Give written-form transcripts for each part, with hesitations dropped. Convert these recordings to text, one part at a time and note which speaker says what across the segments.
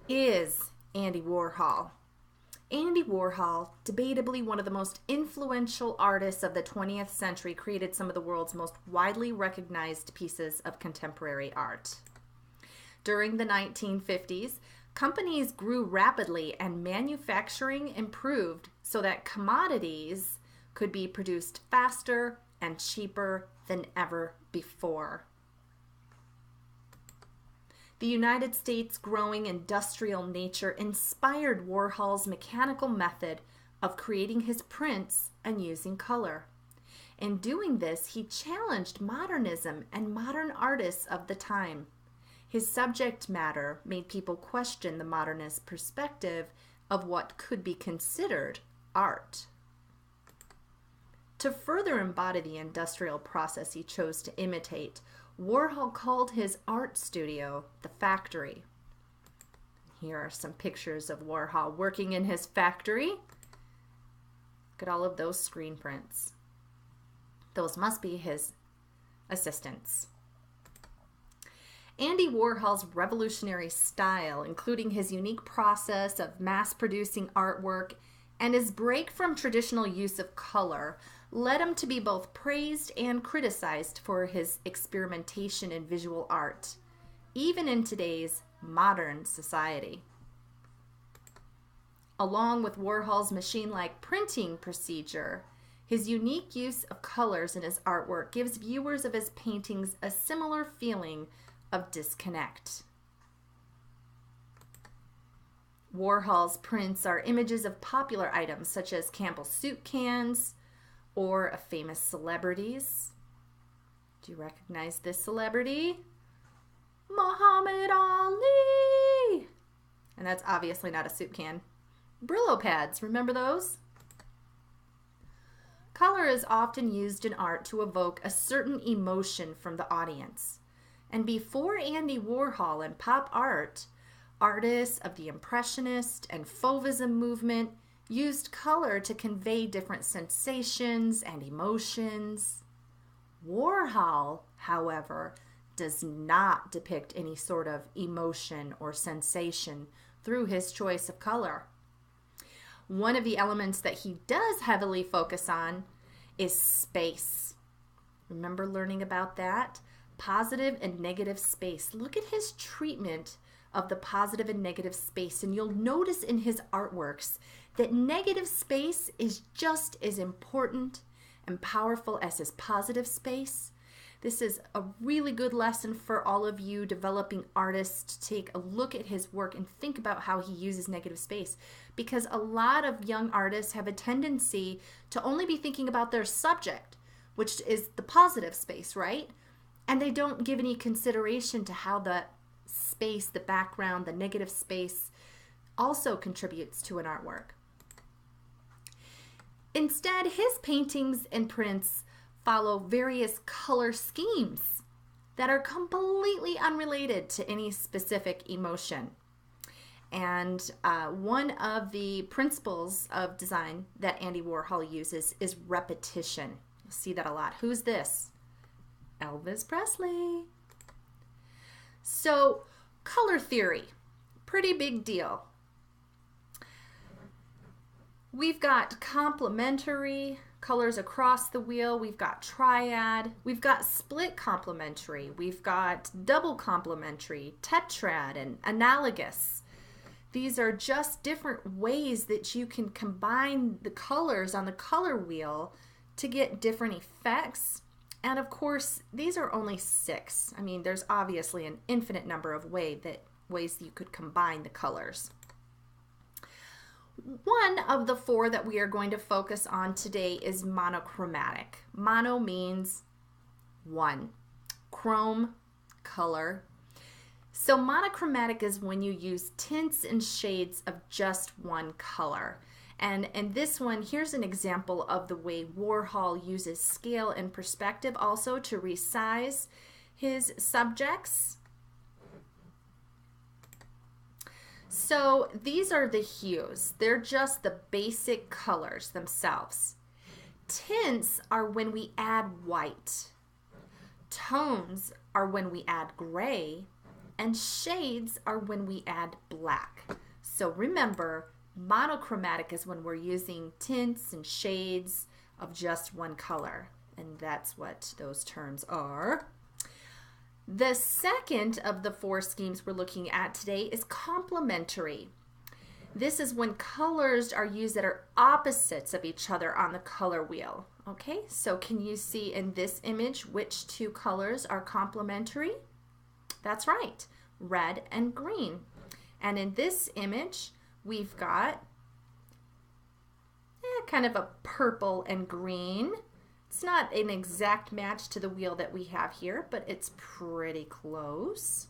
Speaker 1: is Andy Warhol. Andy Warhol, debatably one of the most influential artists of the 20th century, created some of the world's most widely recognized pieces of contemporary art. During the 1950s, companies grew rapidly and manufacturing improved so that commodities could be produced faster and cheaper than ever before. The United States' growing industrial nature inspired Warhol's mechanical method of creating his prints and using color. In doing this, he challenged modernism and modern artists of the time. His subject matter made people question the modernist perspective of what could be considered art. To further embody the industrial process he chose to imitate, Warhol called his art studio the factory. Here are some pictures of Warhol working in his factory. Look at all of those screen prints. Those must be his assistants. Andy Warhol's revolutionary style, including his unique process of mass-producing artwork and his break from traditional use of color, led him to be both praised and criticized for his experimentation in visual art, even in today's modern society. Along with Warhol's machine-like printing procedure, his unique use of colors in his artwork gives viewers of his paintings a similar feeling of disconnect. Warhol's prints are images of popular items such as Campbell's soup cans, or of famous celebrities. Do you recognize this celebrity? Muhammad Ali! And that's obviously not a soup can. Brillo pads, remember those? Color is often used in art to evoke a certain emotion from the audience. And before Andy Warhol and pop art, artists of the Impressionist and Fauvism movement used color to convey different sensations and emotions. Warhol, however, does not depict any sort of emotion or sensation through his choice of color. One of the elements that he does heavily focus on is space. Remember learning about that? Positive and negative space. Look at his treatment of the positive and negative space, and you'll notice in his artworks that negative space is just as important and powerful as his positive space. This is a really good lesson for all of you developing artists to take a look at his work and think about how he uses negative space, because a lot of young artists have a tendency to only be thinking about their subject, which is the positive space, right? And they don't give any consideration to how the space, the background, the negative space also contributes to an artwork. Instead, his paintings and prints follow various color schemes that are completely unrelated to any specific emotion. And one of the principles of design that Andy Warhol uses is repetition. You'll see that a lot. Who's this? Elvis Presley. So, color theory, pretty big deal. We've got complementary colors across the wheel. We've got triad. We've got split complementary. We've got double complementary, tetrad, and analogous. These are just different ways that you can combine the colors on the color wheel to get different effects. And of course, these are only 6. I mean, there's obviously an infinite number of ways that you could combine the colors. One of the 4 that we are going to focus on today is monochromatic. Mono means one. Chrome, color. So monochromatic is when you use tints and shades of just one color. And this one, here's an example of the way Warhol uses scale and perspective also to resize his subjects. So these are the hues. They're just the basic colors themselves. Tints are when we add white. Tones are when we add gray. and shades are when we add black. So remember, monochromatic is when we're using tints and shades of just one color, and that's what those terms are. The second of the 4 schemes we're looking at today is complementary. This is when colors are used that are opposites of each other on the color wheel. Okay, so can you see in this image which 2 colors are complementary? That's right, red and green. And in this image, we've got kind of a purple and green. It's not an exact match to the wheel that we have here, but it's pretty close.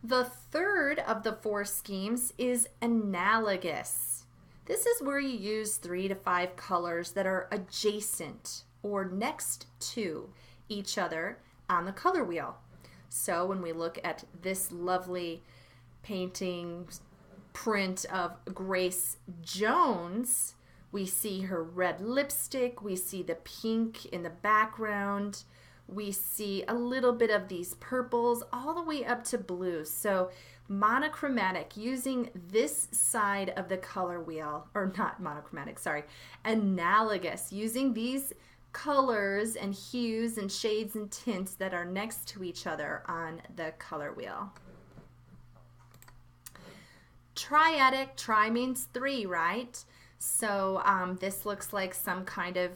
Speaker 1: The third of the 4 schemes is analogous. This is where you use 3 to 5 colors that are adjacent or next to each other on the color wheel. So when we look at this lovely painting print of Grace Jones, we see her red lipstick, we see the pink in the background, we see a little bit of these purples all the way up to blues. So monochromatic, using this side of the color wheel, or not monochromatic, sorry, analogous, using these colors and hues and shades and tints that are next to each other on the color wheel. Triadic, tri means 3, right? So this looks like some kind of,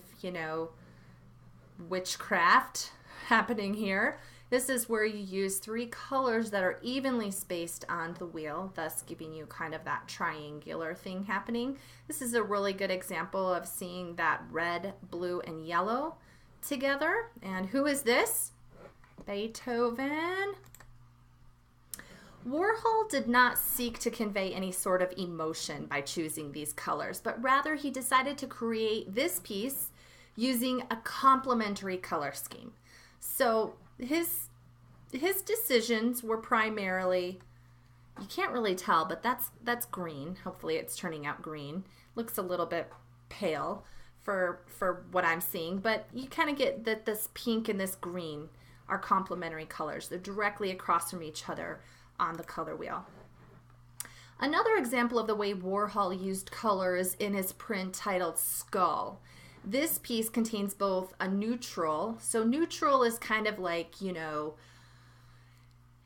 Speaker 1: witchcraft happening here. This is where you use 3 colors that are evenly spaced on the wheel, thus giving you kind of that triangular thing happening. This is a really good example of seeing that red, blue, and yellow together. And who is this? Beethoven. Warhol did not seek to convey any sort of emotion by choosing these colors, but rather he decided to create this piece using a complementary color scheme. So his decisions were primarily, you can't really tell, but that's green. Hopefully it's turning out green. Looks a little bit pale for what I'm seeing, but you kind of get that this pink and this green are complementary colors. They're directly across from each other on the color wheel. Another example of the way Warhol used colors in his print titled Skull. This piece contains both a neutral, so neutral is kind of like,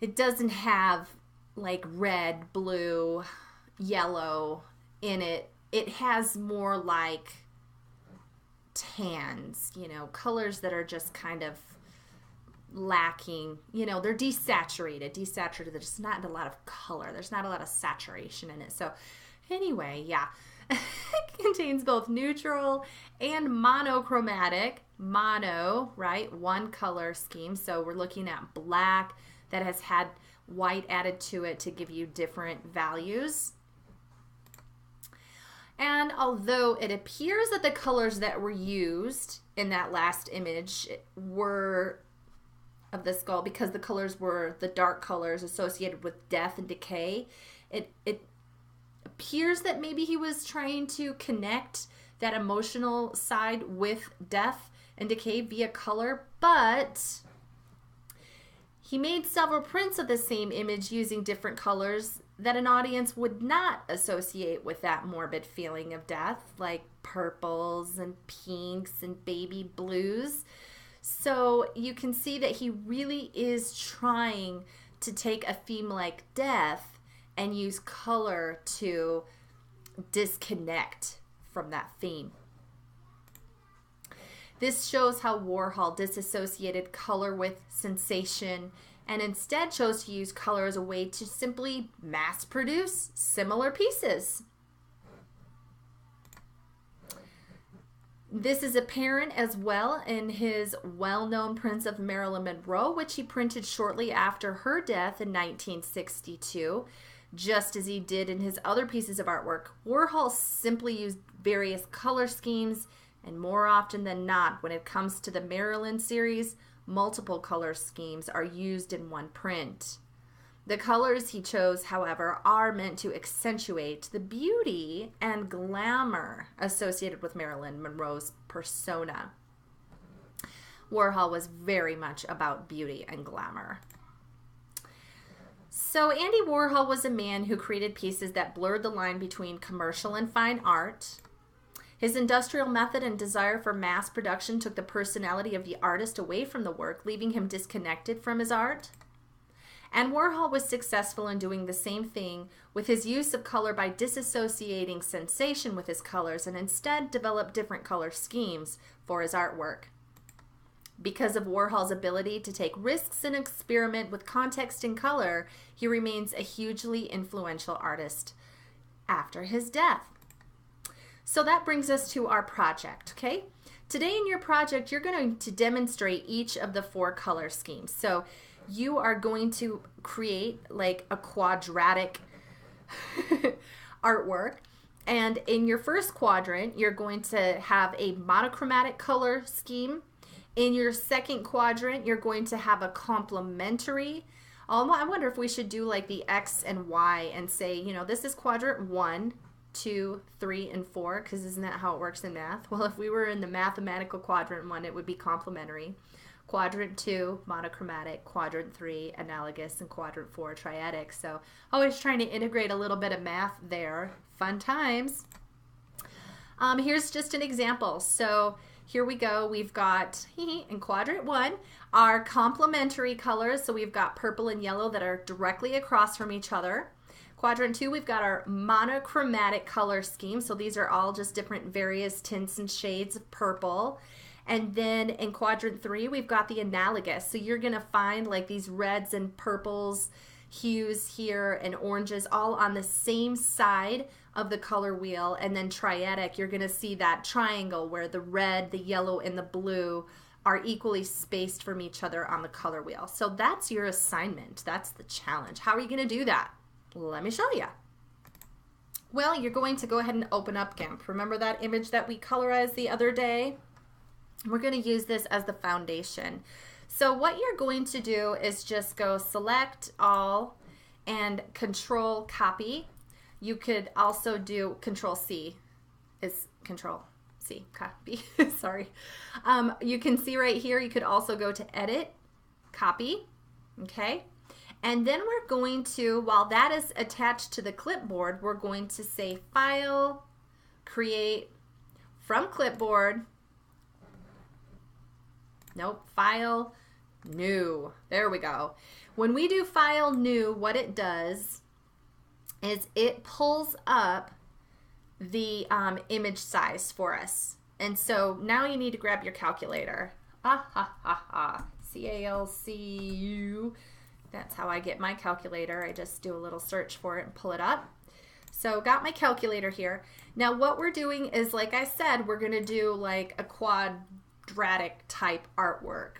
Speaker 1: it doesn't have like red, blue, yellow in it. It has more like tans, colors that are just kind of lacking, they're desaturated. There's not a lot of color. There's not a lot of saturation in it. So anyway, yeah, it contains both neutral and monochromatic. Mono, right? 1 color scheme. So we're looking at black that has had white added to it to give you different values. And although it appears that the colors that were used in that last image were of the skull, because the colors were the dark colors associated with death and decay, it appears that maybe he was trying to connect that emotional side with death and decay via color, but he made several prints of the same image using different colors that an audience would not associate with that morbid feeling of death, like purples and pinks and baby blues. So you can see that he really is trying to take a theme like death and use color to disconnect from that theme. This shows how Warhol disassociated color with sensation and instead chose to use color as a way to simply mass produce similar pieces. This is apparent as well in his well-known prints of Marilyn Monroe, which he printed shortly after her death in 1962. Just as he did in his other pieces of artwork, Warhol simply used various color schemes, and more often than not, when it comes to the Marilyn series, multiple color schemes are used in one print. The colors he chose, however, are meant to accentuate the beauty and glamour associated with Marilyn Monroe's persona. Warhol was very much about beauty and glamour. So Andy Warhol was a man who created pieces that blurred the line between commercial and fine art. His industrial method and desire for mass production took the personality of the artist away from the work, leaving him disconnected from his art. And Warhol was successful in doing the same thing with his use of color by disassociating sensation with his colors and instead developed different color schemes for his artwork. Because of Warhol's ability to take risks and experiment with context and color, he remains a hugely influential artist after his death. So that brings us to our project, okay? Today in your project, you're going to demonstrate each of the 4 color schemes. So you are going to create like a quadratic artwork. And in your first quadrant, you're going to have a monochromatic color scheme. In your second quadrant, you're going to have a complementary. I wonder if we should do like the X and Y and say, you know, this is quadrant 1, 2, 3, and 4, because isn't that how it works in math? Well, if we were in the mathematical quadrant 1, it would be complementary. Quadrant 2, monochromatic. Quadrant 3, analogous. And quadrant 4, triadic. So always trying to integrate a little bit of math there. Fun times. Here's just an example. So here we go. We've got, in quadrant 1, our complementary colors. So we've got purple and yellow that are directly across from each other. Quadrant 2, we've got our monochromatic color scheme. So these are all just different various tints and shades of purple. And then in quadrant 3, we've got the analogous. So you're going to find like these reds and purples, hues here, and oranges all on the same side of the color wheel. And then triadic, you're going to see that triangle where the red, the yellow, and the blue are equally spaced from each other on the color wheel. So that's your assignment. That's the challenge. How are you going to do that? Let me show you. Well, you're going to go ahead and open up GIMP. Remember that image that we colorized the other day? We're going to use this as the foundation. So what you're going to do is just go select all and control copy. You could also do control C is control C copy. Sorry. You can see right here, you could also go to edit, copy. Okay. And then we're going to, while that is attached to the clipboard, we're going to say File, Create, from Clipboard. Nope, File, New. There we go. When we do File, New, what it does is it pulls up the image size for us. And so now you need to grab your calculator. CALCU. That's how I get my calculator. I just do a little search for it and pull it up. So got my calculator here. Now what we're doing is, like I said, we're going to do like a quadratic type artwork.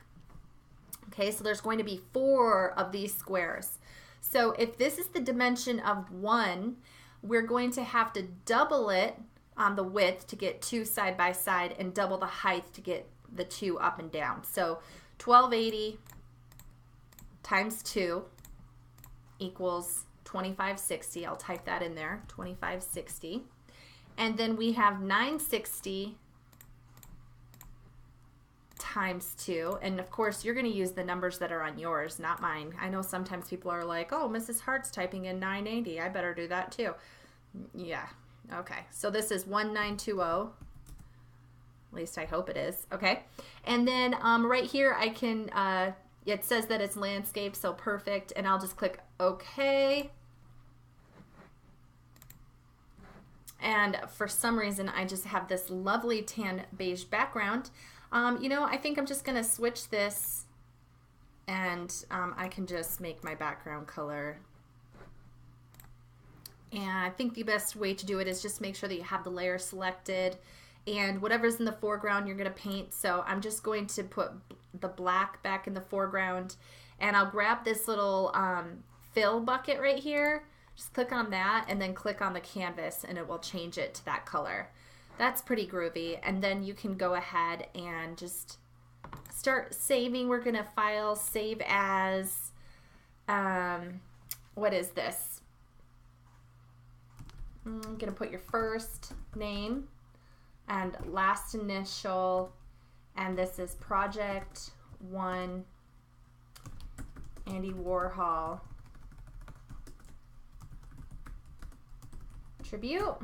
Speaker 1: Okay, so there's going to be 4 of these squares. So if this is the dimension of 1, we're going to have to double it on the width to get 2 side by side and double the height to get the 2 up and down. So 1280 times 2 equals 2560. I'll type that in there, 2560. And then we have 960 times 2. And of course, you're going to use the numbers that are on yours, not mine. I know sometimes people are like, oh, Mrs. Hart's typing in 980. I better do that too. Yeah. Okay. So this is 1920. At least I hope it is. Okay. And then right here, I can, it says that it's landscape, so perfect. And I'll just click OK. And for some reason, I just have this lovely tan beige background. You know, I think I'm just going to switch this, and I can just make my background color. And I think the best way to do it is just make sure that you have the layer selected, and whatever's in the foreground you're going to paint. So I'm just going to put the black back in the foreground, and I'll grab this little fill bucket right here. Just click on that and then click on the canvas, and it will change it to that color. That's pretty groovy. And then you can go ahead and just start saving. We're going to file, save as, what is this? I'm going to put your first name and last initial And this is Project 1 Andy Warhol tribute.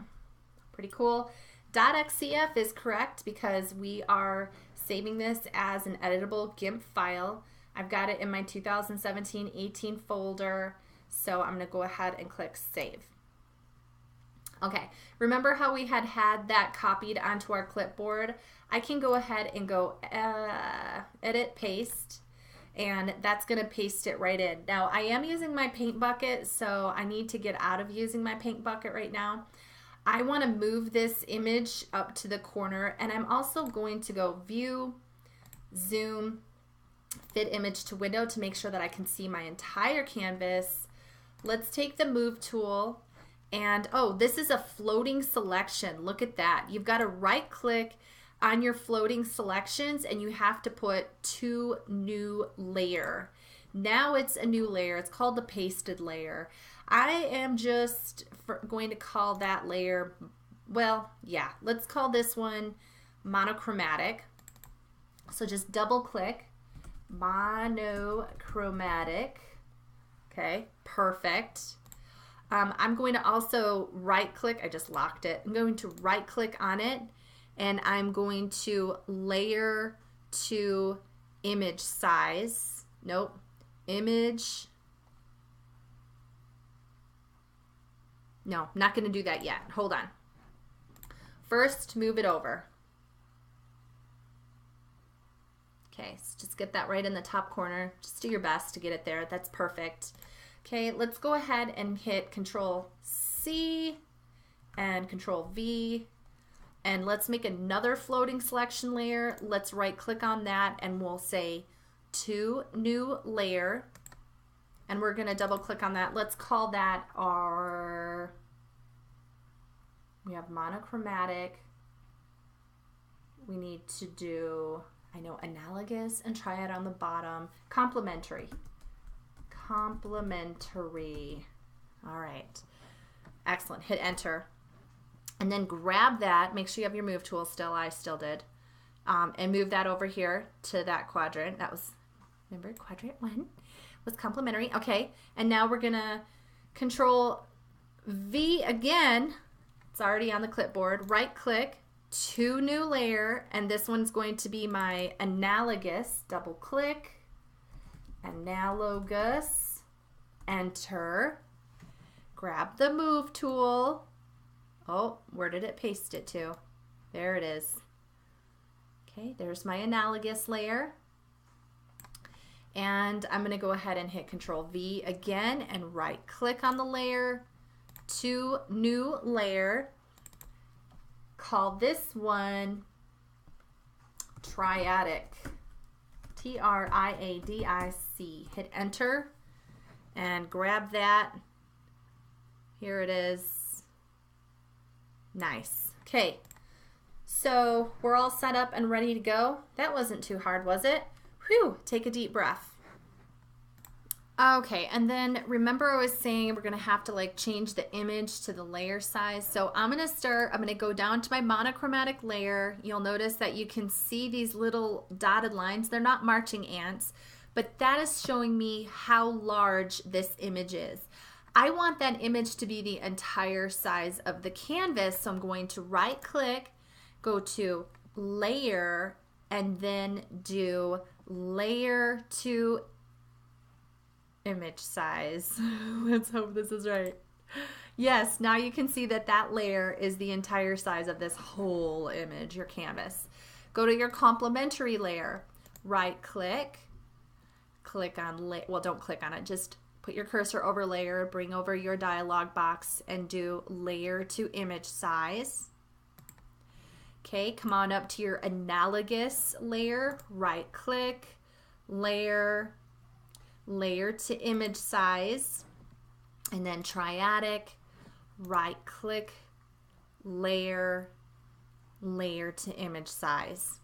Speaker 1: Pretty cool. .xcf is correct because we are saving this as an editable GIMP file. I've got it in my 2017-18 folder, so I'm going to go ahead and click Save. Okay, remember how we had that copied onto our clipboard? I can go ahead and go Edit, Paste, and that's going to paste it right in. Now, I am using my paint bucket, so I need to get out of using my paint bucket right now. I want to move this image up to the corner, and I'm also going to go View, Zoom, Fit Image to Window to make sure that I can see my entire canvas. Let's take the Move tool, and oh, this is a floating selection. Look at that. You've got to right click on your floating selections, and you have to put to new layer. Now it's a new layer. It's called the pasted layer. I am just going to call that layer, well, yeah, let's call this one monochromatic. So just double click monochromatic. Okay, perfect. I'm going to also right click, I just locked it. I'm going to right click on it, and I'm going to layer to image size. Nope, image. No, not going to do that yet. Hold on. First, move it over. Okay, so just get that right in the top corner. Just do your best to get it there. That's perfect. Okay, let's go ahead and hit Control C and Control V. And let's make another floating selection layer. Let's right click on that and we'll say to new layer. And we're going to double click on that. Let's call that our, we have monochromatic. We need to do, I know, analogous and Triad on the bottom. Complementary. Complementary. All right. Excellent. Hit enter. And then grab that. Make sure you have your move tool still. I still did. And move that over here to that quadrant. That was, remember, quadrant 1 was complementary. Okay. And now we're going to Control V again. It's already on the clipboard. Right click to new layer. And this one's going to be my analogous. Double click. Analogous. Enter. Grab the move tool. Oh, where did it paste it to? There it is. Okay, there's my analogous layer. And I'm going to go ahead and hit Control V again and right click on the layer to new layer. Call this one Triadic. T-R-I-A-D-I-C. Hit enter and grab that. Here it is. Nice. Okay, so we're all set up and ready to go. That wasn't too hard, was it? Whew, take a deep breath. Okay, and then remember I was saying we're gonna have to like change the image to the layer size. So I'm gonna go down to my monochromatic layer. You'll notice that you can see these little dotted lines. They're not marching ants, but that is showing me how large this image is. I want that image to be the entire size of the canvas, so I'm going to right click, go to layer, and then do layer to image size. Let's hope this is right. Yes, now you can see that that layer is the entire size of this whole image, your canvas. Go to your complementary layer, right click, click on, well, don't click on it, just put your cursor over layer, bring over your dialog box and do layer to image size. Okay, come on up to your analogous layer, right click, layer, layer to image size, and then triadic, right click, layer, layer to image size.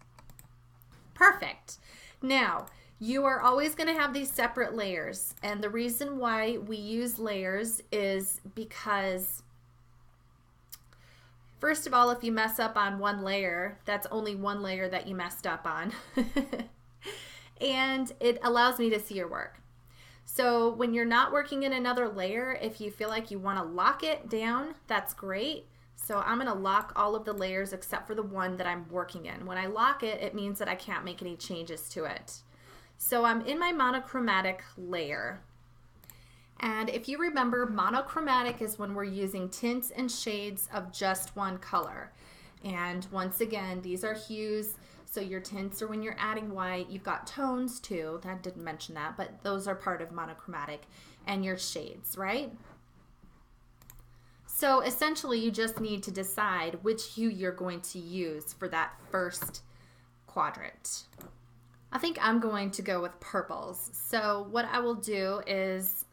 Speaker 1: Perfect. Now, you are always going to have these separate layers, and the reason why we use layers is because First of all, if you mess up on one layer, that's only one layer that you messed up on. And it allows me to see your work. So when you're not working in another layer, if you feel like you want to lock it down, that's great. So I'm going to lock all of the layers except for the one that I'm working in. When I lock it, it means that I can't make any changes to it. So I'm in my monochromatic layer. And if you remember, monochromatic is when we're using tints and shades of just one color. And once again, these are hues. So your tints are when you're adding white. You've got tones too. I didn't mention that, but those are part of monochromatic. And your shades, right? So essentially, you just need to decide which hue you're going to use for that first quadrant. I think I'm going to go with purples. So what I will do is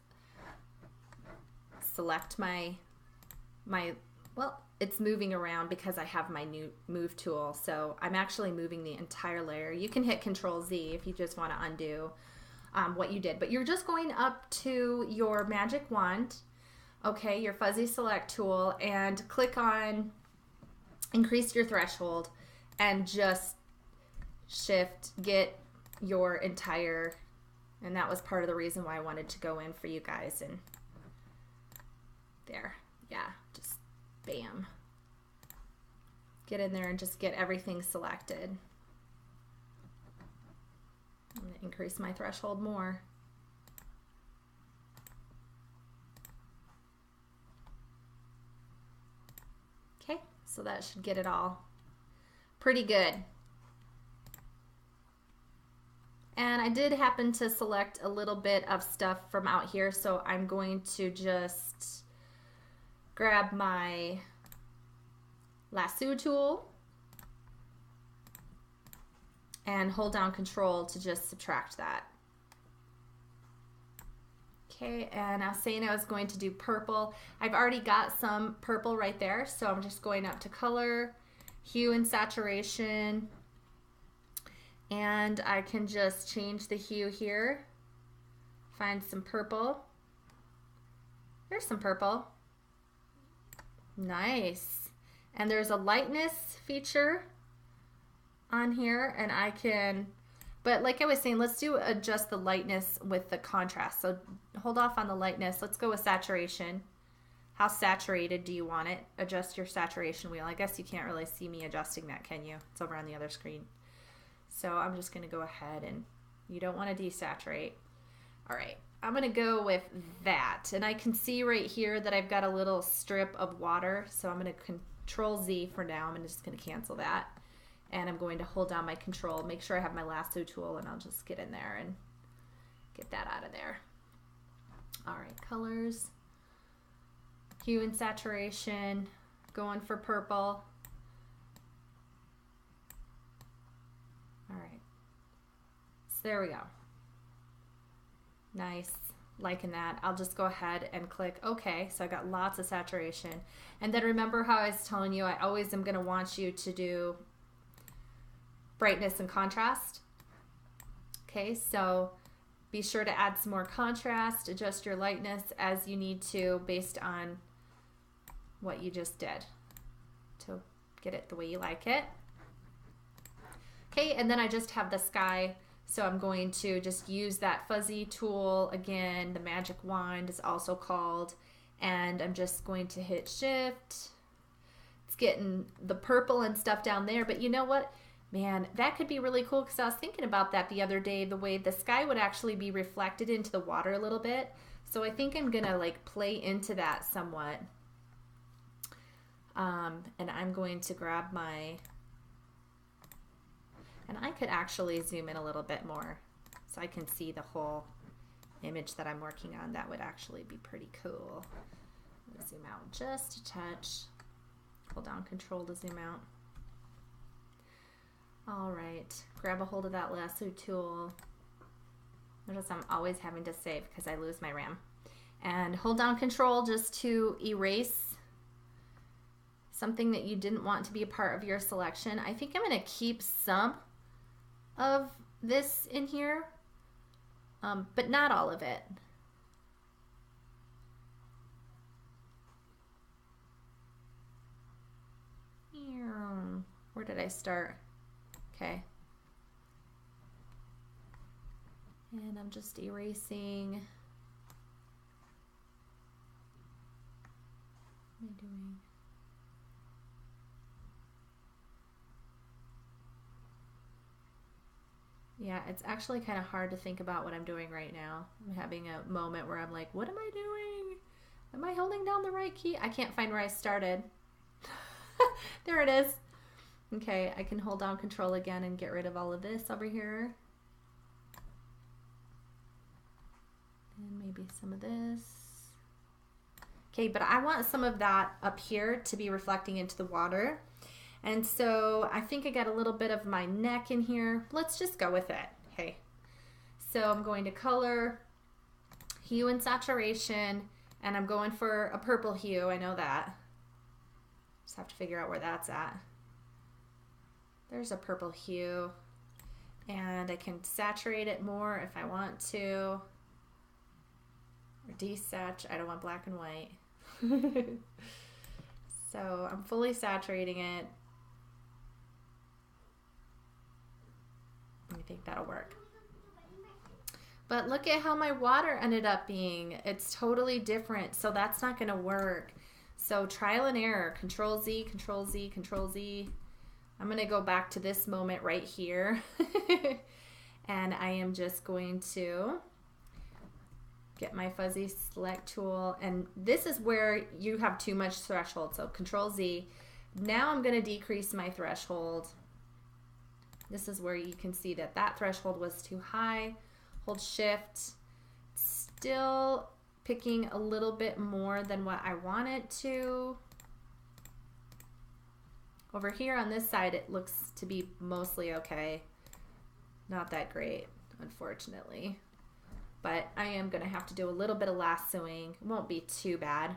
Speaker 1: select my well, it's moving around because I have my new move tool. So I'm actually moving the entire layer. You can hit Control Z if you just want to undo what you did. But you're just going up to your magic wand, okay, your fuzzy select tool, and click on increase your threshold and just shift, get your entire, and that was part of the reason why I wanted to go in for you guys. And there, yeah, just bam. Get in there and just get everything selected. I'm going to increase my threshold more. Okay, so that should get it all pretty good. And I did happen to select a little bit of stuff from out here, so I'm going to just grab my lasso tool and hold down Control to just subtract that. Okay, and I was saying I was going to do purple. I've already got some purple right there, so I'm just going up to color, hue and saturation, and I can just change the hue here, find some purple. There's some purple. Nice. And there's a lightness feature on here, and I can, but like I was saying, let's do adjust the lightness with the contrast. So hold off on the lightness. Let's go with saturation. How saturated do you want it? Adjust your saturation wheel. I guess you can't really see me adjusting that, can you? It's over on the other screen. So I'm just going to go ahead, and you don't want to desaturate. All right, I'm going to go with that. And I can see right here that I've got a little strip of water. So I'm going to Control Z for now. I'm just going to cancel that. And I'm going to hold down my Control, make sure I have my lasso tool, and I'll just get in there and get that out of there. All right, colors, hue and saturation, going for purple. All right, so there we go. Nice, liking that. I'll just go ahead and click OK. So I got lots of saturation. And then remember how I was telling you, I always am going to want you to do brightness and contrast. Okay, so be sure to add some more contrast, adjust your lightness as you need to based on what you just did to get it the way you like it. Okay, and then I just have the sky, so I'm going to just use that fuzzy tool again. The magic wand is also called, and I'm just going to hit shift. It's getting the purple and stuff down there, but you know what? Man, that could be really cool, because I was thinking about that the other day, the way the sky would actually be reflected into the water a little bit. So I think I'm gonna like play into that somewhat. And I'm going to grab my, and I could actually zoom in a little bit more so I can see the whole image that I'm working on. That would actually be pretty cool. Let me zoom out just a touch. Hold down Control to zoom out. All right, grab a hold of that lasso tool. Notice I'm always having to save because I lose my RAM. And hold down Control just to erase something that you didn't want to be a part of your selection. I think I'm going to keep some of this in here, but not all of it. I start? Okay. And I'm just erasing. What am I doing? Yeah, it's actually kind of hard to think about what I'm doing right now. I'm having a moment where I'm like, what am I doing? Am I holding down the right key? I can't find where I started. There it is. Okay, I can hold down Control again and get rid of all of this over here. And maybe some of this. Okay, but I want some of that up here to be reflecting into the water. And so I think I got a little bit of my neck in here. Let's just go with it. Okay. So I'm going to color, hue and saturation, and I'm going for a purple hue. I know that. Just have to figure out where that's at. There's a purple hue. And I can saturate it more if I want to. Or desat. I don't want black and white. So I'm fully saturating it. I think that'll work. But look at how my water ended up being. It's totally different, so that's not going to work. So trial and error, Control Z, Control Z, Control Z. I'm going to go back to this moment right here. And I am just going to get my fuzzy select tool. And this is where you have too much threshold. So Control Z. Now I'm going to decrease my threshold. This is where you can see that that threshold was too high. Hold Shift. Still picking a little bit more than what I want it to. Over here on this side, it looks to be mostly okay. Not that great, unfortunately. But I am going to have to do a little bit of lassoing. It won't be too bad.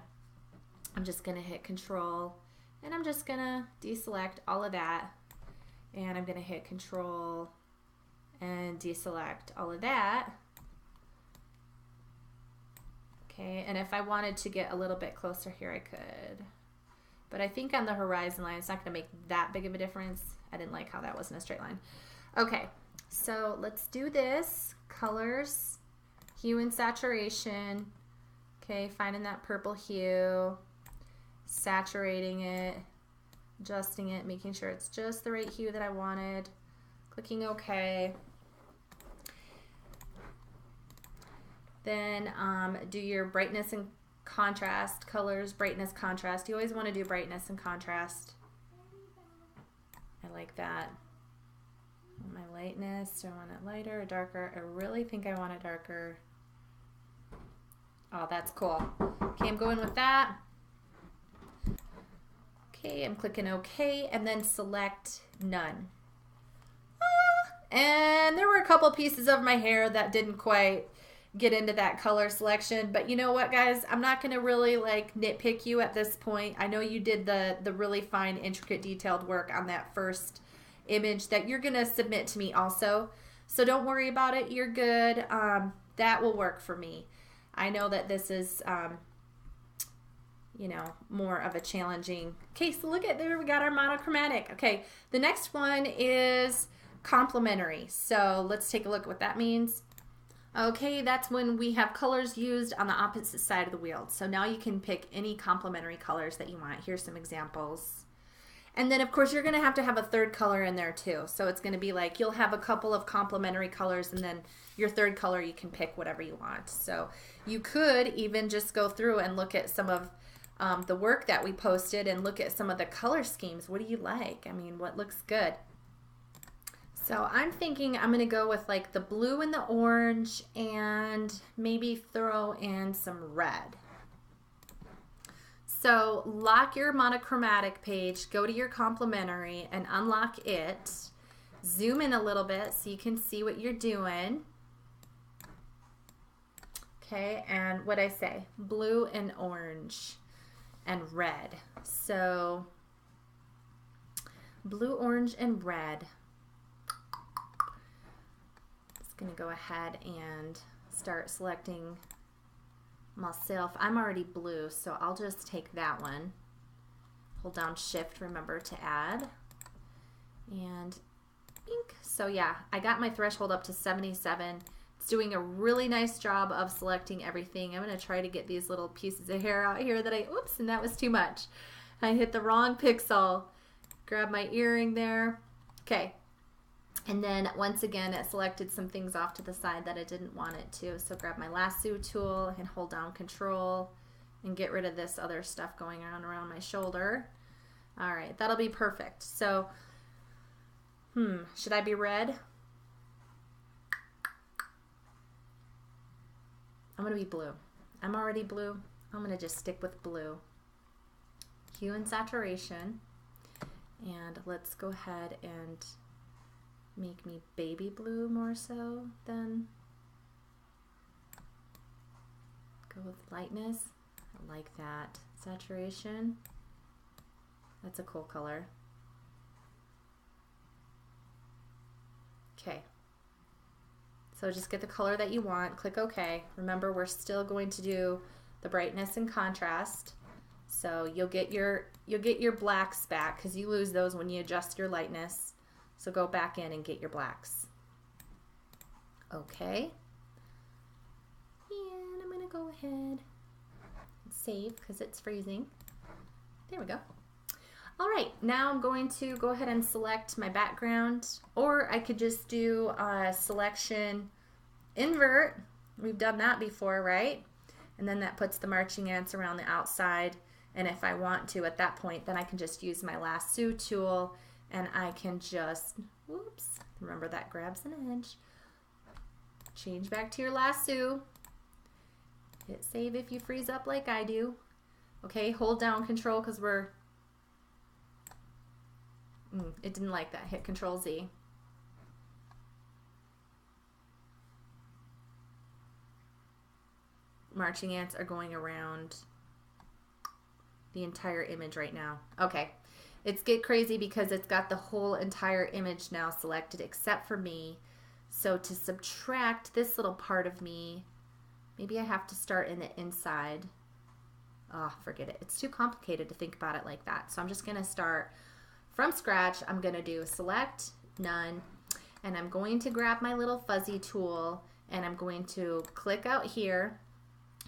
Speaker 1: I'm just going to hit Control, and I'm just going to deselect all of that. And I'm going to hit Control and deselect all of that. Okay, and if I wanted to get a little bit closer here, I could. But I think on the horizon line, it's not going to make that big of a difference. I didn't like how that wasn't a straight line. Okay, so let's do this. Colors, hue and saturation. Okay, finding that purple hue, saturating it, adjusting it, making sure it's just the right hue that I wanted. Clicking OK. Then do your brightness and contrast, colors, brightness, contrast. You always want to do brightness and contrast. I like that. My lightness, do I want it lighter or darker? I really think I want it darker. Oh, that's cool. Okay, I'm going with that. Okay, I'm clicking OK and then select none. And there were a couple pieces of my hair that didn't quite get into that color selection, but you know what, guys, I'm not going to really like nitpick you at this point. I know you did the really fine, intricate, detailed work on that first image that you're going to submit to me also, so don't worry about it. You're good. That will work for me. I know that this is you know, more of a challenging. Okay, so look at there, we got our monochromatic. Okay, the next one is complementary, so let's take a look at what that means. Okay, that's when we have colors used on the opposite side of the wheel. So now you can pick any complementary colors that you want. Here's some examples. And then of course you're gonna have to have a third color in there too. So it's gonna be like you'll have a couple of complementary colors and then your third color you can pick whatever you want. So you could even just go through and look at some of the work that we posted and look at some of the color schemes. What do you like? I mean, what looks good? So I'm thinking I'm going to go with like the blue and the orange and maybe throw in some red. So lock your monochromatic page, go to your complementary and unlock it. Zoom in a little bit so you can see what you're doing. Okay, and what I say, blue and orange and red. So blue, orange, and red. Going to go ahead and start selecting myself. I'm already blue, so I'll just take that one. Hold down Shift, remember to add. And ink. So yeah, I got my threshold up to 77. It's doing a really nice job of selecting everything. I'm going to try to get these little pieces of hair out here that oops, and that was too much. I hit the wrong pixel. Grab my earring there. Okay. And then once again, it selected some things off to the side that I didn't want it to. So grab my lasso tool and hold down Control and get rid of this other stuff going on around my shoulder. All right, that'll be perfect. So, should I be red? I'm gonna be blue. I'm already blue. I'm gonna just stick with blue. Hue and saturation. And let's go ahead and make me baby blue more so than go with lightness. I like that. Saturation. That's a cool color. Okay. So just get the color that you want, click OK. Remember, we're still going to do the brightness and contrast. So you'll get your blacks back because you lose those when you adjust your lightness. So go back in and get your blacks. Okay. And I'm going to go ahead and save because it's freezing. There we go. All right, now I'm going to go ahead and select my background, or I could just do selection invert. We've done that before, right? And then that puts the marching ants around the outside. And if I want to at that point, then I can just use my lasso tool and I can just, whoops, remember that grabs an edge. Change back to your lasso. Hit save if you freeze up like I do. Okay, hold down Control because we're, it didn't like that. Hit Control Z. Marching ants are going around the entire image right now. Okay, it's get crazy because it's got the whole entire image now selected except for me. So to subtract this little part of me, maybe I have to start in the inside. Oh, forget it. It's too complicated to think about it like that. So I'm just going to start from scratch. I'm going to do select, none, and I'm going to grab my little fuzzy tool and I'm going to click out here.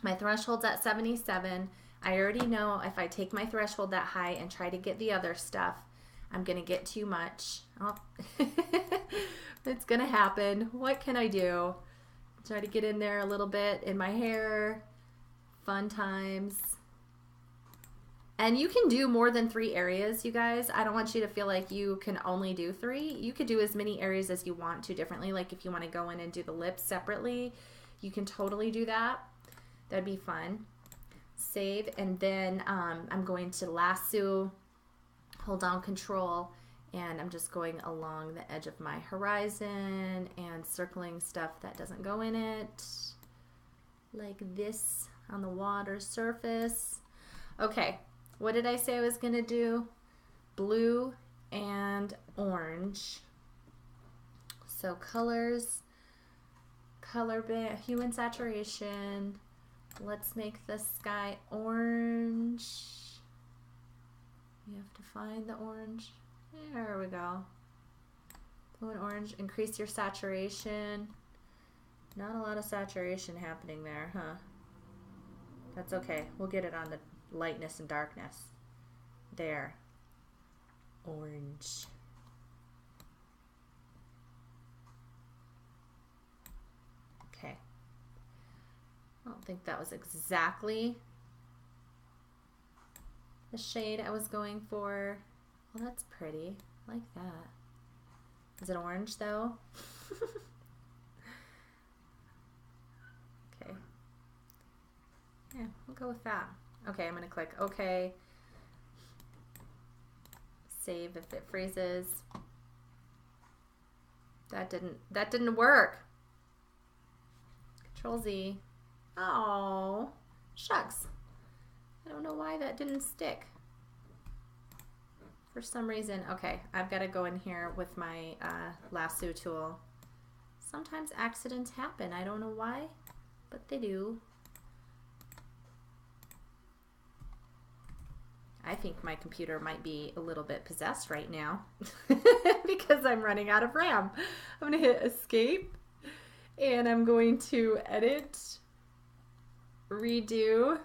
Speaker 1: My threshold's at 77. I already know if I take my threshold that high and try to get the other stuff, I'm going to get too much. Oh, it's going to happen. What can I do? Try to get in there a little bit in my hair. Fun times. And you can do more than 3 areas, you guys. I don't want you to feel like you can only do 3. You could do as many areas as you want to differently. Like if you want to go in and do the lips separately, you can totally do that. That'd be fun. Save, and then I'm going to lasso, hold down Control, and I'm just going along the edge of my horizon and circling stuff that doesn't go in it, like this on the water surface. Okay, what did I say I was going to do? Blue and orange. So colors, color band, hue and saturation. Let's make the sky orange. You have to find the orange. There we go. Blue and orange. Increase your saturation. Not a lot of saturation happening there, huh? That's okay. We'll get it on the lightness and darkness. There. Orange. Okay. I don't think that was exactly the shade I was going for. Well, that's pretty. I like that. Is it orange though? Okay. Yeah, we'll go with that. Okay, I'm gonna click OK. Save if it freezes. That didn't work. Control Z. Oh, shucks. I don't know why that didn't stick. For some reason, okay, I've got to go in here with my lasso tool. Sometimes accidents happen. I don't know why, but they do. I think my computer might be a little bit possessed right now because I'm running out of RAM. I'm going to hit escape and I'm going to edit, redo,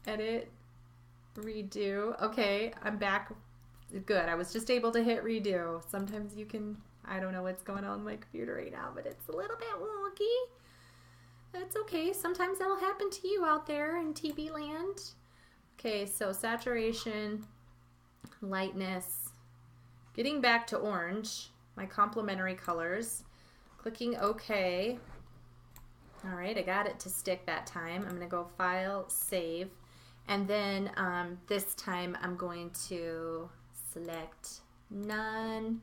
Speaker 1: edit, redo. Okay, I'm back. Good. I was just able to hit redo. Sometimes you can, I don't know what's going on with my computer right now, but it's a little bit wonky. That's okay. Sometimes that'll happen to you out there in TV land. Okay, so saturation, lightness, getting back to orange, my complementary colors, clicking OK. All right, I got it to stick that time. I'm going to go File, Save, and then this time I'm going to select None.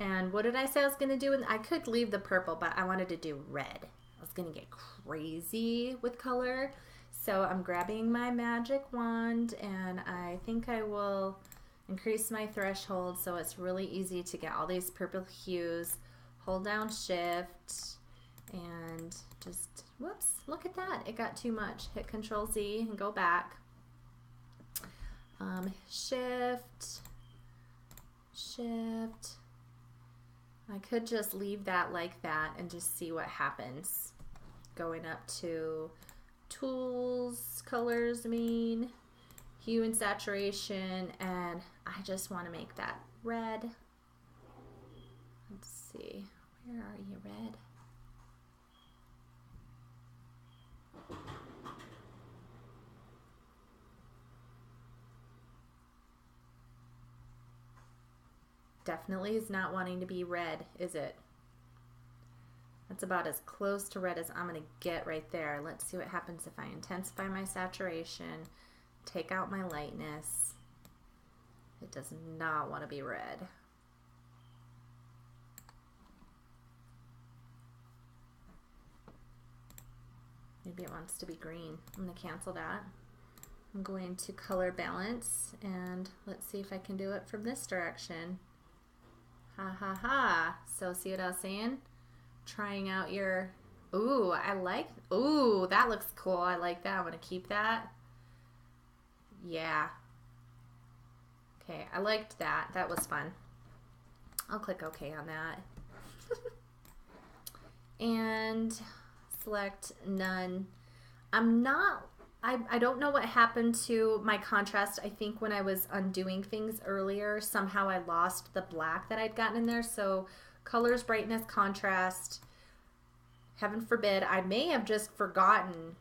Speaker 1: And what did I say I was going to do? I could leave the purple, but I wanted to do red. I was going to get crazy with color. So I'm grabbing my magic wand and I think I will increase my threshold so it's really easy to get all these purple hues. Hold down Shift and just, whoops, look at that. It got too much. Hit Control Z and go back. Shift, Shift. I could just leave that like that and just see what happens. Going up to Tools, Colors, Hue and Saturation, and I just want to make that red. Let's see, where are you, red? Definitely is not wanting to be red, is it? That's about as close to red as I'm going to get right there. Let's see what happens if I intensify my saturation, take out my lightness. It does not want to be red. Maybe it wants to be green. I'm going to cancel that. I'm going to color balance and let's see if I can do it from this direction. Ha ha ha. So see what I was saying? Trying out your, ooh, I like, ooh, that looks cool. I like that. I'm going to keep that. Yeah. Okay, I liked that. That was fun. I'll click OK on that. And select none. I don't know what happened to my contrast. I think when I was undoing things earlier, somehow I lost the black that I'd gotten in there. So colors, brightness, contrast, heaven forbid, I may have just forgotten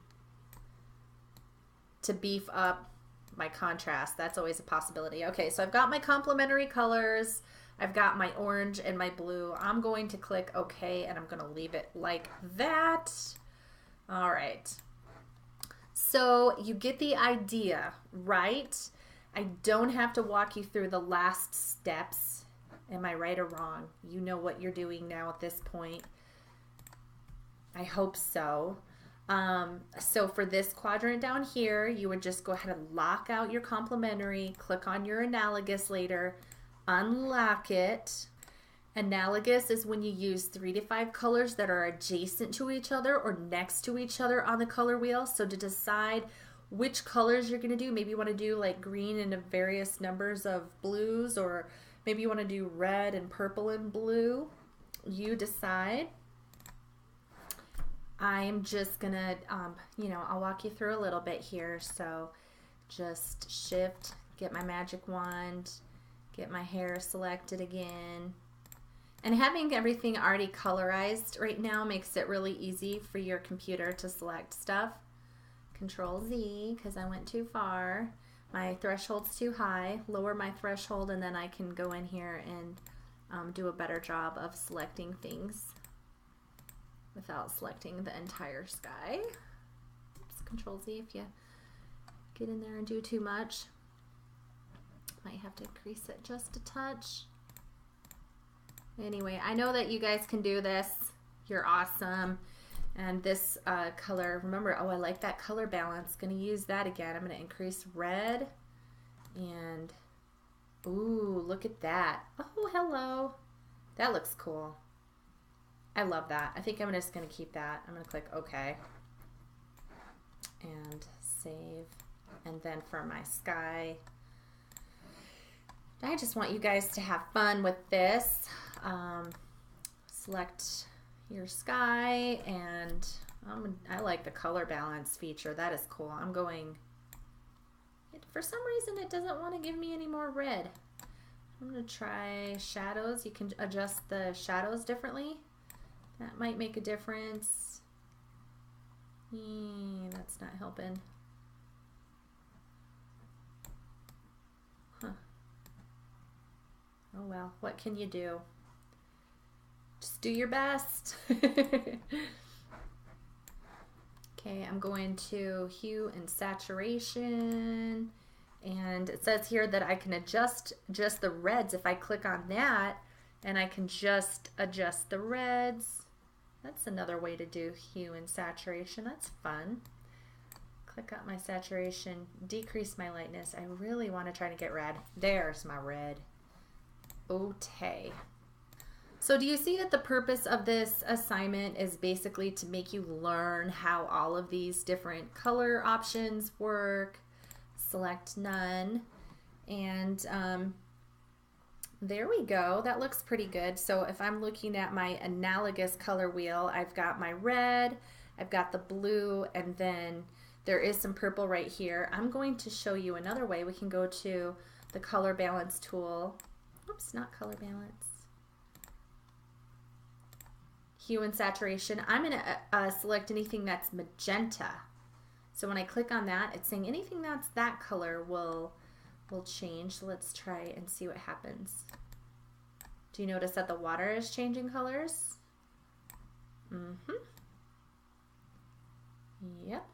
Speaker 1: to beef up my contrast. That's always a possibility. Okay, so I've got my complementary colors. I've got my orange and my blue. I'm going to click OK and I'm going to leave it like that. All right. So you get the idea, right? I don't have to walk you through the last steps. Am I right or wrong? You know what you're doing now at this point. I hope so. So for this quadrant down here, you would just go ahead and lock out your complementary, click on your analogous later, unlock it. Analogous is when you use 3 to 5 colors that are adjacent to each other or next to each other on the color wheel. So to decide which colors you're going to do, maybe you want to do like green and various numbers of blues, or maybe you want to do red and purple and blue. You decide. I'm just going to, I'll walk you through a little bit here. So just Shift, get my magic wand, get my hair selected again. And having everything already colorized right now makes it really easy for your computer to select stuff. Control Z, because I went too far. My threshold's too high. Lower my threshold and then I can go in here and do a better job of selecting things without selecting the entire sky. Oops, Control Z if you get in there and do too much. Might have to increase it just a touch. Anyway, I know that you guys can do this. You're awesome. And this color, remember, oh, I like that color balance. Going to use that again. I'm going to increase red. And, ooh, look at that. Oh, hello. That looks cool. I love that. I think I'm just going to keep that. I'm going to click OK. And save. And then for my sky, I just want you guys to have fun with this. Select your sky, and I like the color balance feature. That is cool. I'm going, for some reason it doesn't want to give me any more red. I'm going to try shadows. You can adjust the shadows differently. That might make a difference. That's not helping. Huh. Oh well, what can you do? Just do your best. Okay, I'm going to hue and saturation, and it says here that I can adjust just the reds. If I click on that, and I can just adjust the reds. That's another way to do hue and saturation. That's fun. Click on my saturation, decrease my lightness. I really want to try to get red. There's my red. Okay. So do you see that the purpose of this assignment is basically to make you learn how all of these different color options work? Select none. And there we go. That looks pretty good. So if I'm looking at my analogous color wheel, I've got my red, I've got the blue, and then there is some purple right here. I'm going to show you another way. We can go to the color balance tool. Oops, not color balance. Hue and saturation. I'm going to select anything that's magenta. So when I click on that, it's saying anything that's that color will change. So let's try and see what happens. Do you notice that the water is changing colors? Yep.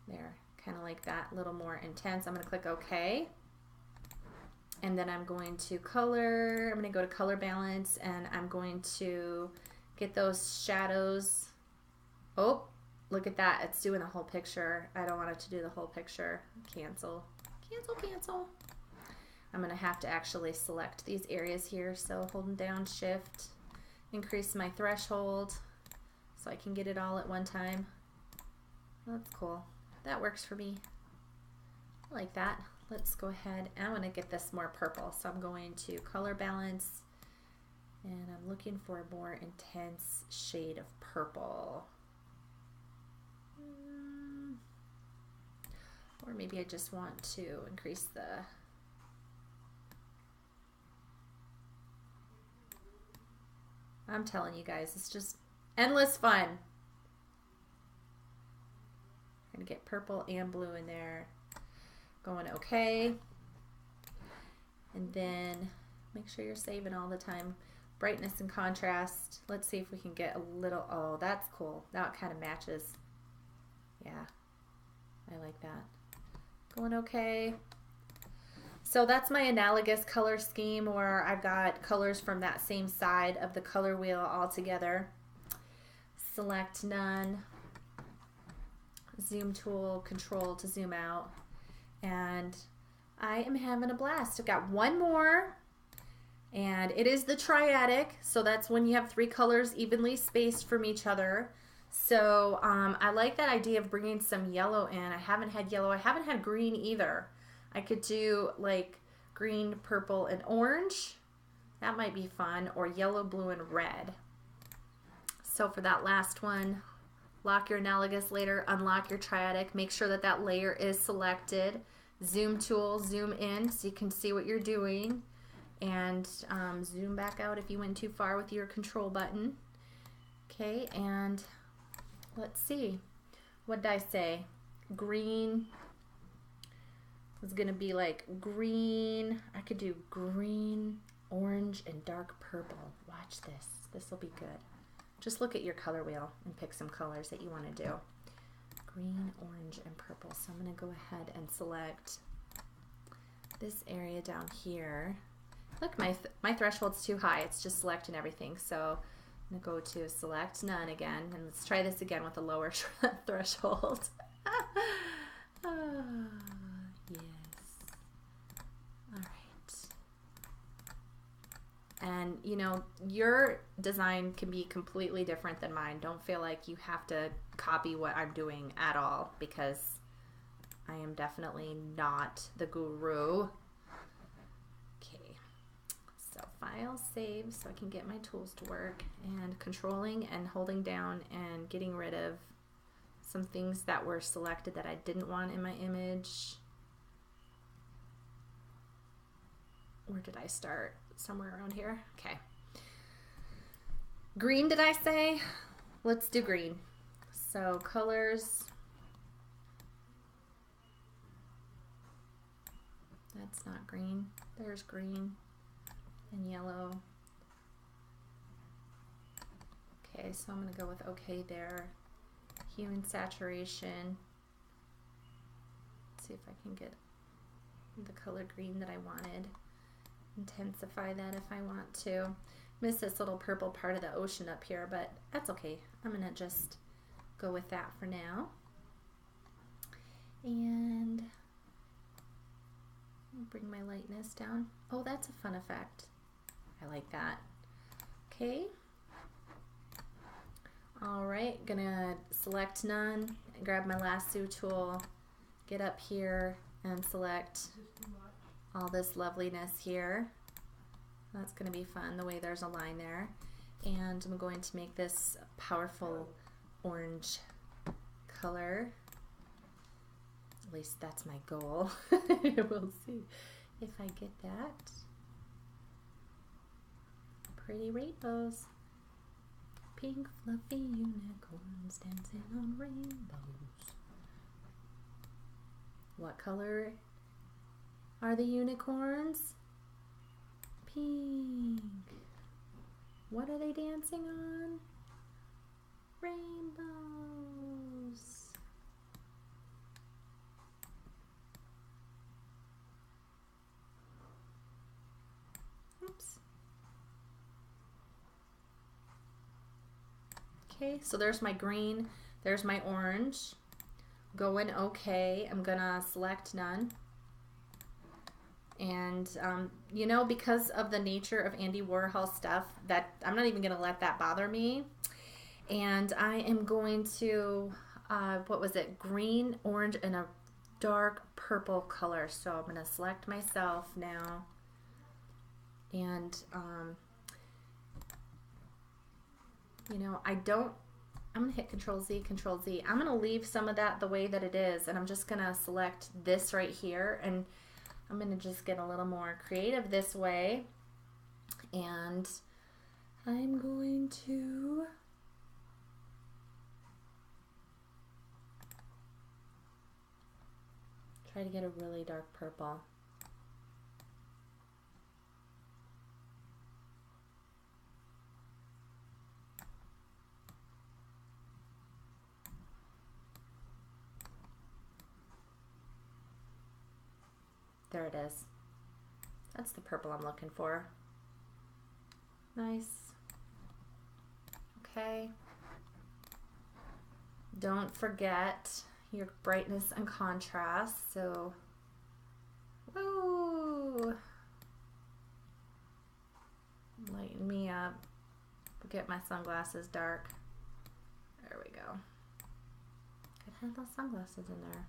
Speaker 1: There, kind of like that, a little more intense. I'm going to click OK. And then I'm going to color. I'm going to go to color balance, and I'm going to get those shadows. Oh, look at that. It's doing the whole picture. I don't want it to do the whole picture. Cancel. Cancel, cancel. I'm going to have to actually select these areas here. So holding down shift, increase my threshold so I can get it all at one time. That's cool. That works for me. I like that. Let's go ahead. I want to get this more purple. So I'm going to color balance, and I'm looking for a more intense shade of purple. Or maybe I just want to increase the I'm telling you guys, it's just endless fun. I'm gonna get purple and blue in there. Going okay. And then make sure you're saving all the time. Brightness and contrast. Let's see if we can get a little, oh, that's cool. That kind of matches. Yeah, I like that. Going okay. So that's my analogous color scheme, where I've got colors from that same side of the color wheel all together. Select none. Zoom tool, control to zoom out. And I am having a blast. I've got one more, and it is the triadic. So that's when you have three colors evenly spaced from each other. So I like that idea of bringing some yellow in. I haven't had yellow. I haven't had green either. I could do like green, purple, and orange. That might be fun. Or yellow, blue, and red. So for that last one, lock your analogous later, unlock your triadic. Make sure that that layer is selected. Zoom tool, zoom in so you can see what you're doing. And zoom back out if you went too far with your control button. Okay, and let's see. What did I say? Green was going to be like green. I could do green, orange, and dark purple. Watch this. This will be good. Just look at your color wheel and pick some colors that you want to do. Green, orange, and purple. So I'm going to go ahead and select this area down here. Look, my threshold's too high. It's just selecting everything. So I'm going to go to select none again. And let's try this again with a lower threshold. Yes. All right. And you know, your design can be completely different than mine. Don't feel like you have to copy what I'm doing at all, because I am definitely not the guru. Okay, so file, save, so I can get my tools to work, and controlling and holding down and getting rid of some things that were selected that I didn't want in my image. Where did I start? Somewhere around here. Okay. Green, did I say? Let's do green. So colors. That's not green. There's green and yellow. Okay, so I'm going to go with okay there. Hue and saturation. Let's see if I can get the color green that I wanted. Intensify that if I want to. Miss this little purple part of the ocean up here, but that's okay. I'm gonna just go with that for now. And bring my lightness down. Oh, that's a fun effect. I like that. Okay. All right, gonna select none, grab my lasso tool, get up here and select all this loveliness here. That's going to be fun, the way there's a line there. And I'm going to make this powerful orange color. At least that's my goal. We'll see if I get that. Pretty rainbows. Pink fluffy unicorns dancing on rainbows. What color are the unicorns? Pink. What are they dancing on? Rainbows. Oops. Okay, so there's my green, there's my orange. Going okay. I'm gonna select none. And you know, because of the nature of Andy Warhol stuff, that I'm not even gonna let that bother me. And I am going to what was it, green, orange, and a dark purple color. So I'm gonna select myself now, and you know, I'm gonna hit Control Z, Control Z. I'm gonna leave some of that the way that it is, and I'm just gonna select this right here, and I'm going to just get a little more creative this way, and I'm going to try to get a really dark purple. There it is. That's the purple I'm looking for. Nice. Okay. Don't forget your brightness and contrast. So, woo! Lighten me up. Get my sunglasses dark. There we go. Could have those sunglasses in there.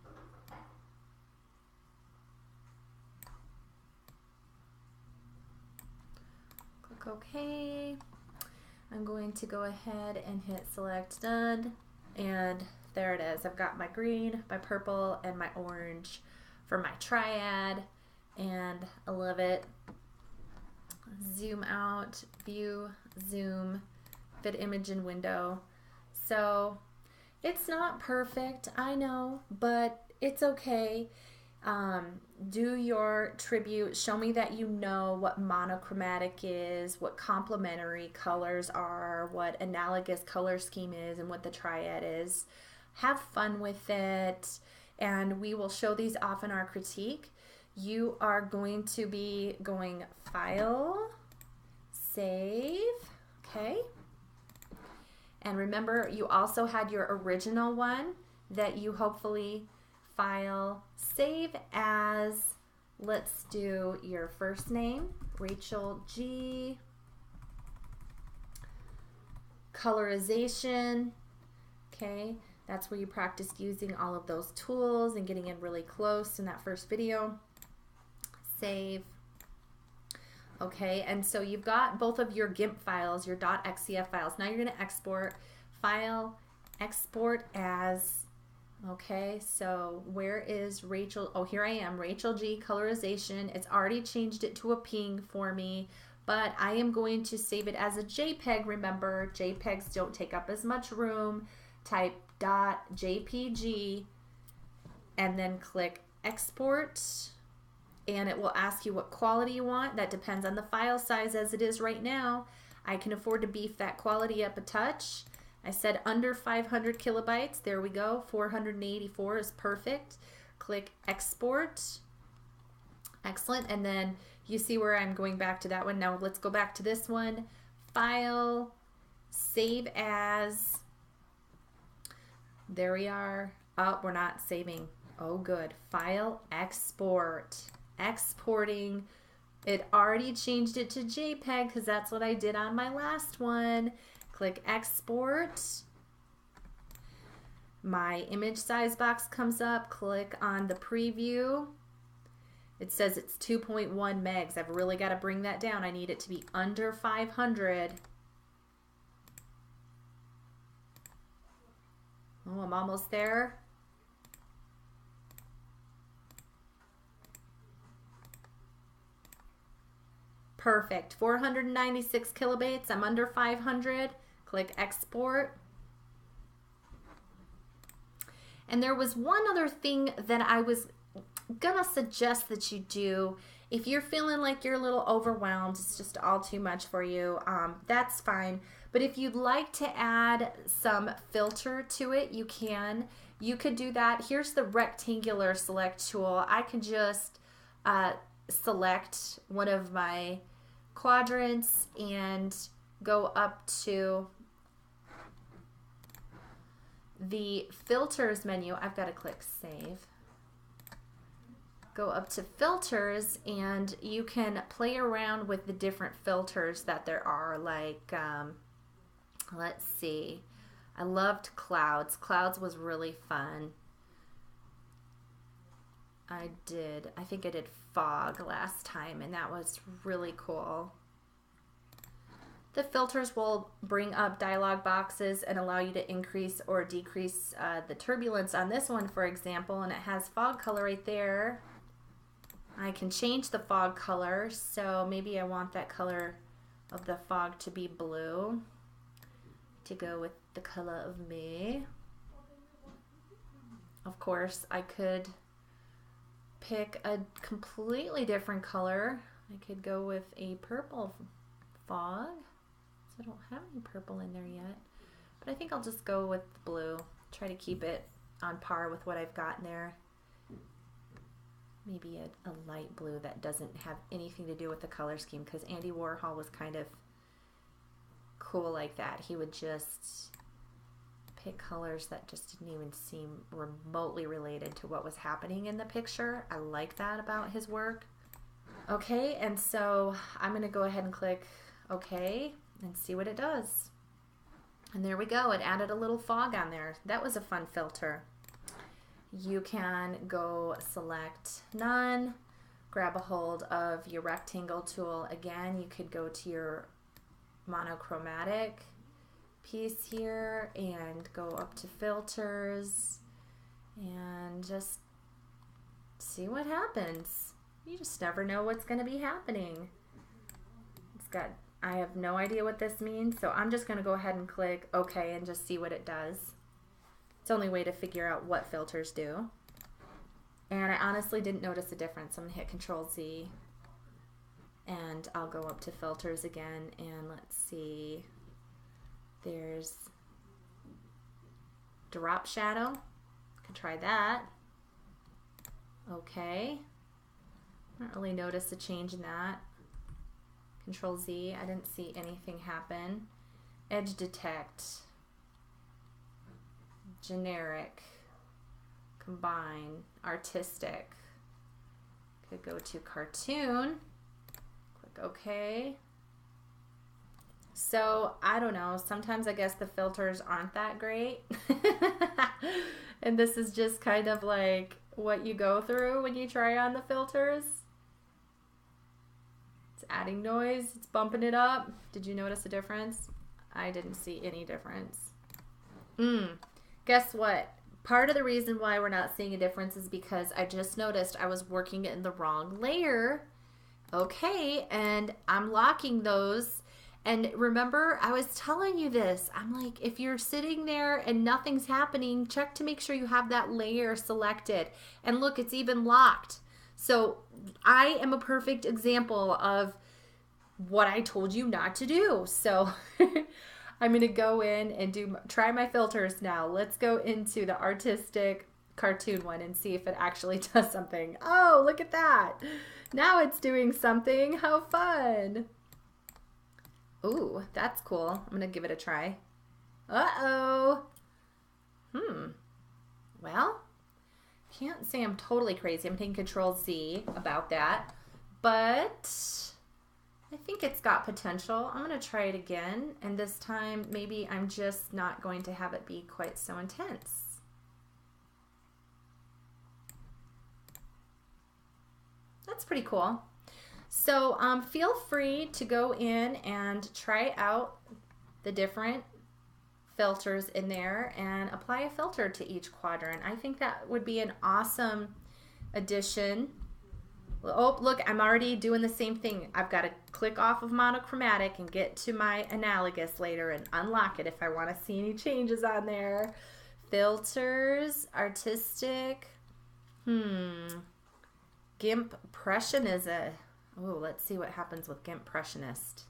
Speaker 1: Okay, I'm going to go ahead and hit select done, and there it is. I've got my green, my purple, and my orange for my triad, and I love it. Zoom out, view, zoom, fit image in window. So it's not perfect, I know, but it's okay. Do your tribute, show me that you know what monochromatic is, what complementary colors are, what analogous color scheme is, and what the triad is. Have fun with it, and we will show these off in our critique. You are going to be going File, Save, okay? And remember, you also had your original one that you hopefully File, Save as, let's do your first name, Rachel G. colorization. Okay, that's where you practiced using all of those tools and getting in really close in that first video. Save. Okay, and so you've got both of your GIMP files, your .xcf files. Now you're going to export. File, export as. Okay, so where is Rachel? Oh, here I am, Rachel G, colorization. It's already changed it to a ping for me, but I am going to save it as a JPEG. Remember, JPEGs don't take up as much room. Type .jpg and then click export, and it will ask you what quality you want. That depends on the file size as it is right now. I can afford to beef that quality up a touch. I said under 500 kilobytes. There we go. 484 is perfect. Click export. Excellent. And then you see where I'm going back to that one. Now let's go back to this one. File, save as. There we are. Oh, we're not saving. Oh, good. File, export. Exporting. It already changed it to JPEG because that's what I did on my last one. Click export. My image size box comes up. Click on the preview. It says it's 2.1 megs. I've really got to bring that down. I need it to be under 500. Oh, I'm almost there. Perfect. 496 kilobytes. I'm under 500. Click export. And there was one other thing that I was gonna suggest that you do. If you're feeling like you're a little overwhelmed, it's just all too much for you, that's fine. But if you'd like to add some filter to it, you can. You could do that. Here's the rectangular select tool. I can just select one of my quadrants and go up to the filters menu. I've got to click save. Go up to filters and you can play around with the different filters that there are, like let's see, I loved clouds. Clouds was really fun. I think I did fog last time, and that was really cool. The filters will bring up dialog boxes and allow you to increase or decrease the turbulence on this one, for example, and it has fog color right there. I can change the fog color, so maybe I want that color of the fog to be blue to go with the color of me. Of course, I could pick a completely different color. I could go with a purple fog. So I don't have any purple in there yet, but I think I'll just go with blue. Try to keep it on par with what I've got in there. Maybe a light blue that doesn't have anything to do with the color scheme, because Andy Warhol was kind of cool like that. He would just pick colors that just didn't even seem remotely related to what was happening in the picture. I like that about his work. Okay, and so I'm going to go ahead and click OK and see what it does. And there we go. It added a little fog on there. That was a fun filter. You can go select none, grab a hold of your rectangle tool. Again, you could go to your monochromatic piece here and go up to filters and just see what happens. You just never know what's going to be happening. I have no idea what this means, so I'm just going to go ahead and click OK and just see what it does. It's the only way to figure out what filters do. And I honestly didn't notice a difference. I'm going to hit Control-Z and I'll go up to filters again, and let's see. There's drop shadow. Could try that. Okay. I don't really notice a change in that. Control-Z. I didn't see anything happen. Edge detect. Generic. Combine. Artistic. Could go to cartoon. Click OK. So I don't know. Sometimes I guess the filters aren't that great. And this is just kind of like what you go through when you try on the filters. It's adding noise. It's bumping it up. Did you notice a difference? I didn't see any difference. Guess what? Part of the reason why we're not seeing a difference is because I just noticed I was working in the wrong layer. Okay, and I'm locking those. And remember, I was telling you this. I'm like, if you're sitting there and nothing's happening, check to make sure you have that layer selected. And look, it's even locked. So I am a perfect example of what I told you not to do. So I'm going to go in and try my filters now. Let's go into the artistic cartoon one and see if it actually does something. Oh, look at that. Now it's doing something. How fun. Ooh, that's cool. I'm going to give it a try. Uh-oh. Well, can't say I'm totally crazy. I'm taking Control Z about that. But I think it's got potential. I'm going to try it again. And this time, maybe I'm just not going to have it be quite so intense. That's pretty cool. So feel free to go in and try out the different filters in there and apply a filter to each quadrant. I think that would be an awesome addition. Oh, look, I'm already doing the same thing. I've got to click off of monochromatic and get to my analogous later and unlock it if I want to see any changes on there. Filters, artistic, GIMP Impressionism. Oh, let's see what happens with GIMP Impressionist.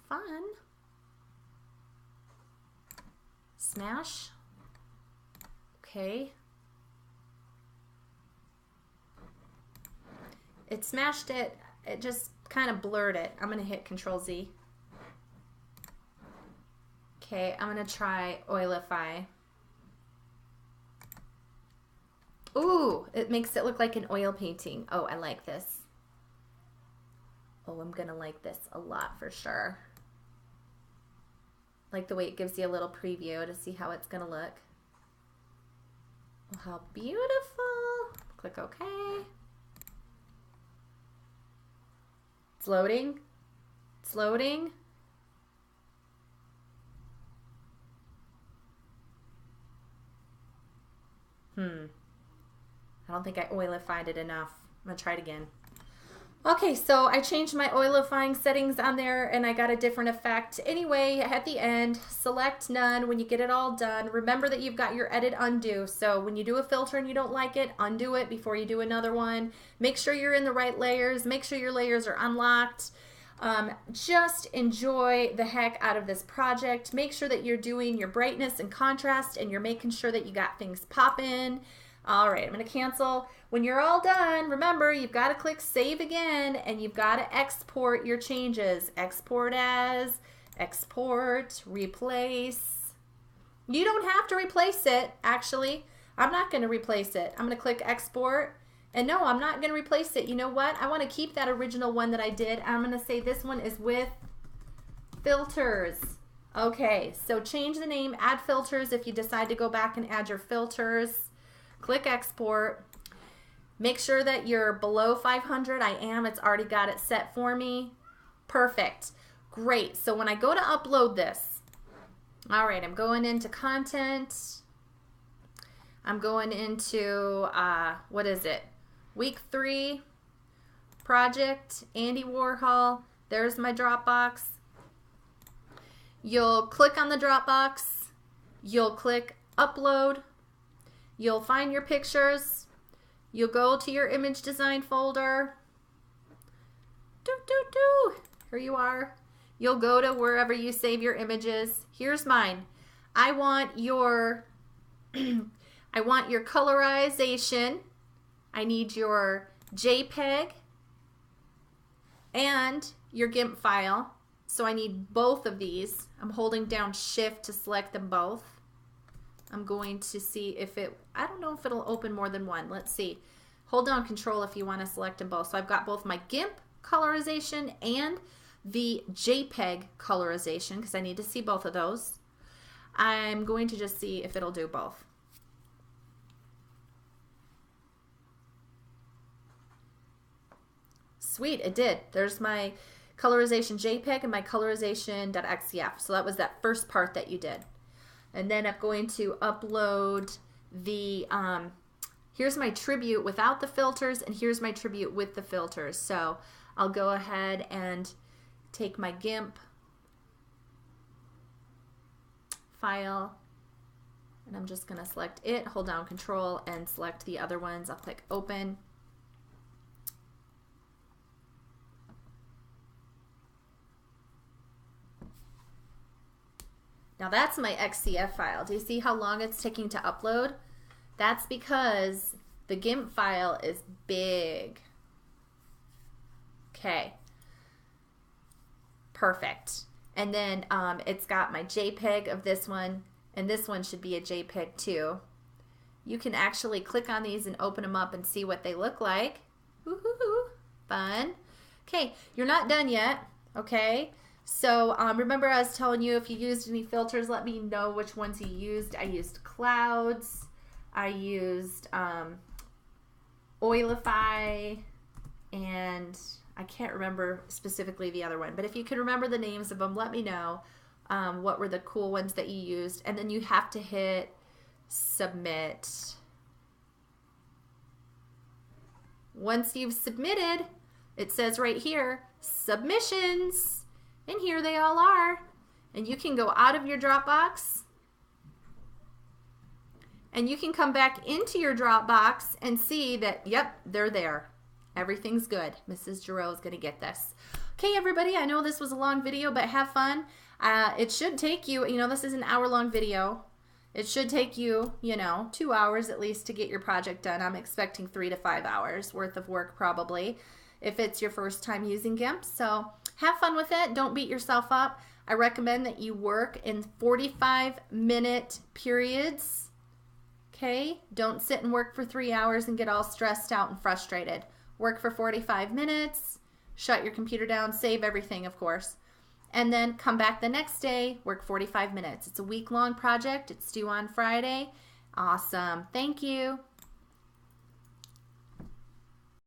Speaker 1: Fun. Smash. Okay. It smashed it. It just kind of blurred it. I'm going to hit Control Z. Okay, I'm going to try Oilify. Ooh, it makes it look like an oil painting. Oh, I like this. Oh, I'm going to like this a lot for sure. Like the way it gives you a little preview to see how it's going to look. Oh, how beautiful. Click OK. It's loading. It's loading. I don't think I oilified it enough. I'm going to try it again. Okay, so I changed my oilifying settings on there and I got a different effect. Anyway, at the end, select none when you get it all done. Remember that you've got your edit undo. So when you do a filter and you don't like it, undo it before you do another one. Make sure you're in the right layers. Make sure your layers are unlocked. Just enjoy the heck out of this project. Make sure that you're doing your brightness and contrast and you're making sure that you got things popping. All right, I'm going to cancel. When you're all done, remember, you've got to click Save Again, and you've got to export your changes. Export as, export, replace. You don't have to replace it, actually. I'm not going to replace it. I'm going to click Export, and no, I'm not going to replace it. You know what? I want to keep that original one that I did. I'm going to say this one is with filters. Okay, so change the name, add filters if you decide to go back and add your filters. Click Export. Make sure that you're below 500. I am. It's already got it set for me. Perfect. Great. So when I go to upload this, all right, I'm going into content. I'm going into, what is it? Week 3 project, Andy Warhol. There's my Dropbox. You'll click on the Dropbox. You'll click Upload. You'll find your pictures. You'll go to your image design folder. Here you are. You'll go to wherever you save your images. Here's mine. I want your I want your colorization. I need your JPEG and your GIMP file. So I need both of these. I'm holding down Shift to select them both. I'm going to see if it, I don't know if it'll open more than one. Let's see. hold down Control if you want to select them both. So I've got both my GIMP colorization and the JPEG colorization because I need to see both of those. I'm going to just see if it'll do both. Sweet, it did. There's my colorization JPEG and my colorization.xcf. So that was that first part that you did. And then I'm going to upload the, here's my tribute without the filters, and here's my tribute with the filters. So I'll go ahead and take my GIMP file, and I'm just going to select it, hold down Control, and select the other ones. I'll click Open. Now that's my XCF file. Do you see how long it's taking to upload? That's because the GIMP file is big. Okay. Perfect. And then it's got my JPEG of this one, and this one should be a JPEG too. You can actually click on these and open them up and see what they look like. Woohoo! Fun. Okay, you're not done yet, okay? So remember I was telling you if you used any filters, let me know which ones you used. I used Clouds, I used Oilify, and I can't remember specifically the other one. But if you can remember the names of them, let me know what were the cool ones that you used. And then you have to hit Submit. Once you've submitted, it says right here, Submissions. And here they all are. And you can go out of your Dropbox. And you can come back into your Dropbox and see that, yep, they're there. Everything's good. Mrs. Girot is going to get this. Okay, everybody, I know this was a long video, but have fun. It should take you, this is an hour-long video. It should take you, 2 hours at least to get your project done. I'm expecting 3 to 5 hours worth of work probably if it's your first time using GIMP. So have fun with it. Don't beat yourself up. I recommend that you work in 45-minute periods. Okay? Don't sit and work for 3 hours and get all stressed out and frustrated. Work for 45 minutes, shut your computer down, save everything, of course, and then come back the next day, work 45 minutes. It's a week-long project. It's due on Friday. Awesome. Thank you.